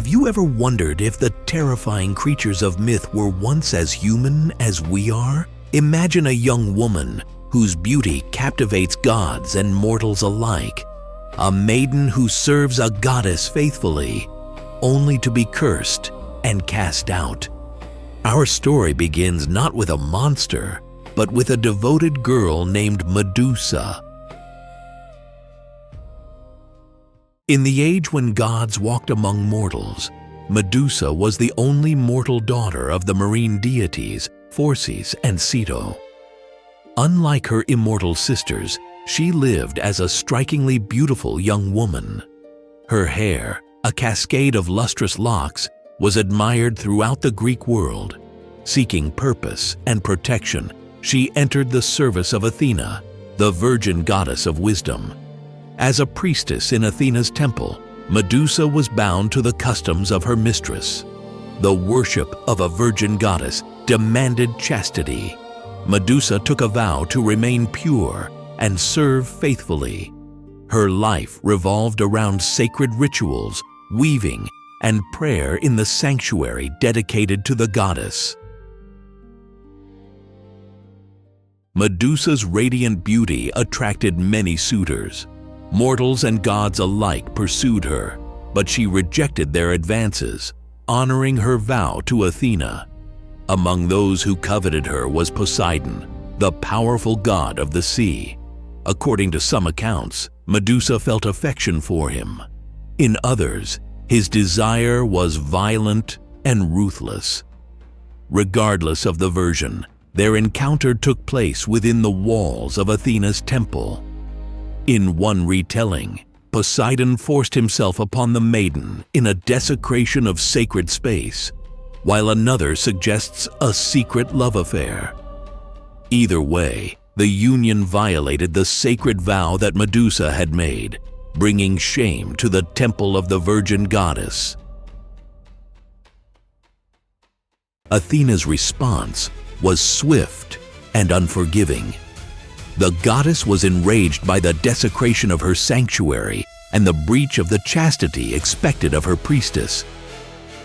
Have you ever wondered if the terrifying creatures of myth were once as human as we are? Imagine a young woman whose beauty captivates gods and mortals alike. A maiden who serves a goddess faithfully, only to be cursed and cast out. Our story begins not with a monster, but with a devoted girl named Medusa. In the age when gods walked among mortals, Medusa was the only mortal daughter of the marine deities Perseus and Ceto. Unlike her immortal sisters, she lived as a strikingly beautiful young woman. Her hair, a cascade of lustrous locks, was admired throughout the Greek world. Seeking purpose and protection, she entered the service of Athena, the virgin goddess of wisdom. As a priestess in Athena's temple, Medusa was bound to the customs of her mistress. The worship of a virgin goddess demanded chastity. Medusa took a vow to remain pure and serve faithfully. Her life revolved around sacred rituals, weaving, and prayer in the sanctuary dedicated to the goddess. Medusa's radiant beauty attracted many suitors. Mortals and gods alike pursued her, but she rejected their advances, honoring her vow to Athena. Among those who coveted her was Poseidon, the powerful god of the sea. According to some accounts, Medusa felt affection for him. In others, his desire was violent and ruthless. Regardless of the version, their encounter took place within the walls of Athena's temple. In one retelling, Poseidon forced himself upon the maiden in a desecration of sacred space, while another suggests a secret love affair. Either way, the union violated the sacred vow that Medusa had made, bringing shame to the temple of the virgin goddess. Athena's response was swift and unforgiving. The goddess was enraged by the desecration of her sanctuary and the breach of the chastity expected of her priestess.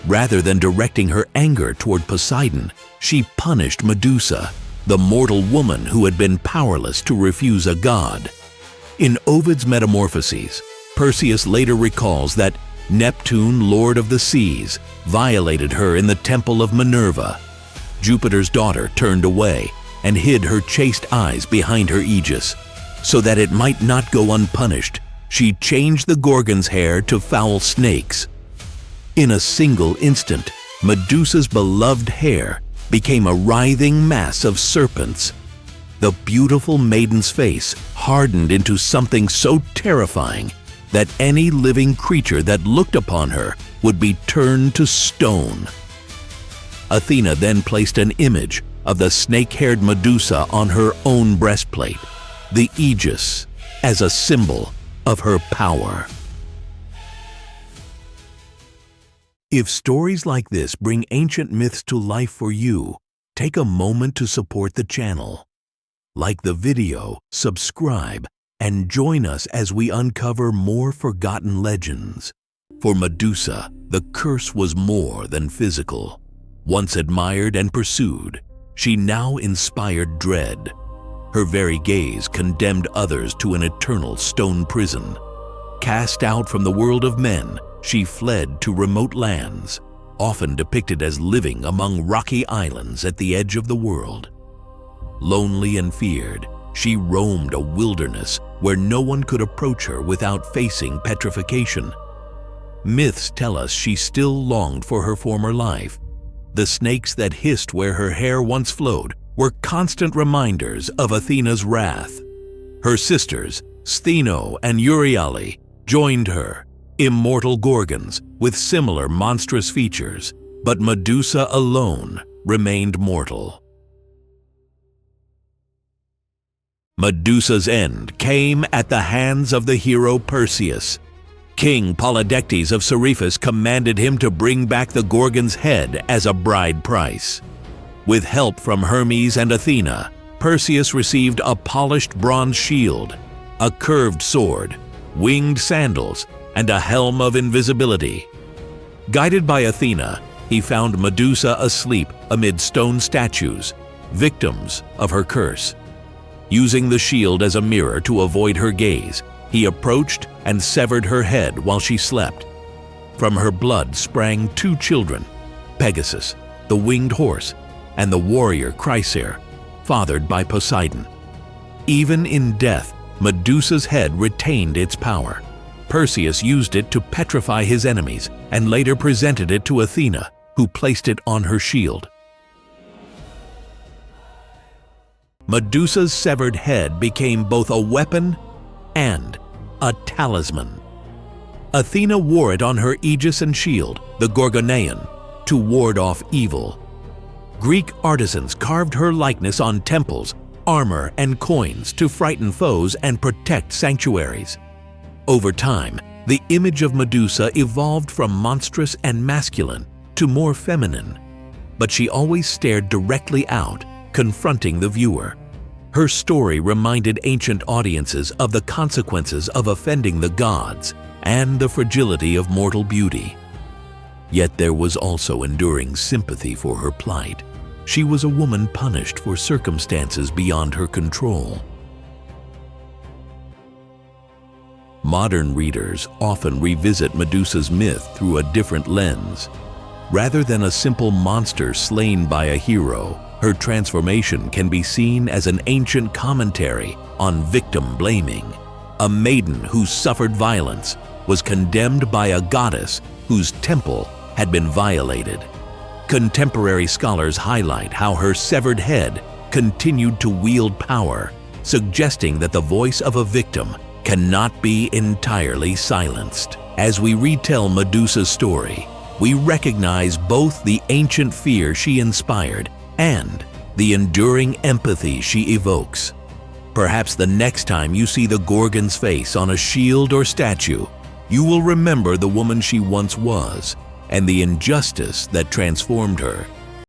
Rather than directing her anger toward Poseidon, she punished Medusa, the mortal woman who had been powerless to refuse a god. In Ovid's Metamorphoses, Perseus later recalls that Neptune, lord of the seas, violated her in the temple of Minerva. Jupiter's daughter turned away and hid her chaste eyes behind her aegis. So that it might not go unpunished, she changed the Gorgon's hair to foul snakes. In a single instant, Medusa's beloved hair became a writhing mass of serpents. The beautiful maiden's face hardened into something so terrifying that any living creature that looked upon her would be turned to stone. Athena then placed an image of the snake-haired Medusa on her own breastplate, the aegis, as a symbol of her power. If stories like this bring ancient myths to life for you, take a moment to support the channel. Like the video, subscribe, and join us as we uncover more forgotten legends. For Medusa, the curse was more than physical. Once admired and pursued, she now inspired dread. Her very gaze condemned others to an eternal stone prison. Cast out from the world of men, she fled to remote lands, often depicted as living among rocky islands at the edge of the world. Lonely and feared, she roamed a wilderness where no one could approach her without facing petrification. Myths tell us she still longed for her former life. The snakes that hissed where her hair once flowed were constant reminders of Athena's wrath. Her sisters, Stheno and Euryale, joined her, immortal Gorgons with similar monstrous features, but Medusa alone remained mortal. Medusa's end came at the hands of the hero Perseus. King Polydectes of Seriphus commanded him to bring back the Gorgon's head as a bride price. With help from Hermes and Athena, Perseus received a polished bronze shield, a curved sword, winged sandals, and a helm of invisibility. Guided by Athena, he found Medusa asleep amid stone statues, victims of her curse. Using the shield as a mirror to avoid her gaze, he approached and severed her head while she slept. From her blood sprang two children, Pegasus, the winged horse, and the warrior Chrysaor, fathered by Poseidon. Even in death, Medusa's head retained its power. Perseus used it to petrify his enemies and later presented it to Athena, who placed it on her shield. Medusa's severed head became both a weapon and a talisman. Athena wore it on her aegis and shield, the Gorgonean, to ward off evil. Greek artisans carved her likeness on temples, armor, and coins to frighten foes and protect sanctuaries. Over time, the image of Medusa evolved from monstrous and masculine to more feminine, but she always stared directly out, confronting the viewer. Her story reminded ancient audiences of the consequences of offending the gods and the fragility of mortal beauty. Yet there was also enduring sympathy for her plight. She was a woman punished for circumstances beyond her control. Modern readers often revisit Medusa's myth through a different lens. Rather than a simple monster slain by a hero, her transformation can be seen as an ancient commentary on victim blaming. A maiden who suffered violence was condemned by a goddess whose temple had been violated. Contemporary scholars highlight how her severed head continued to wield power, suggesting that the voice of a victim cannot be entirely silenced. As we retell Medusa's story, we recognize both the ancient fear she inspired and the enduring empathy she evokes. Perhaps the next time you see the Gorgon's face on a shield or statue, you will remember the woman she once was and the injustice that transformed her.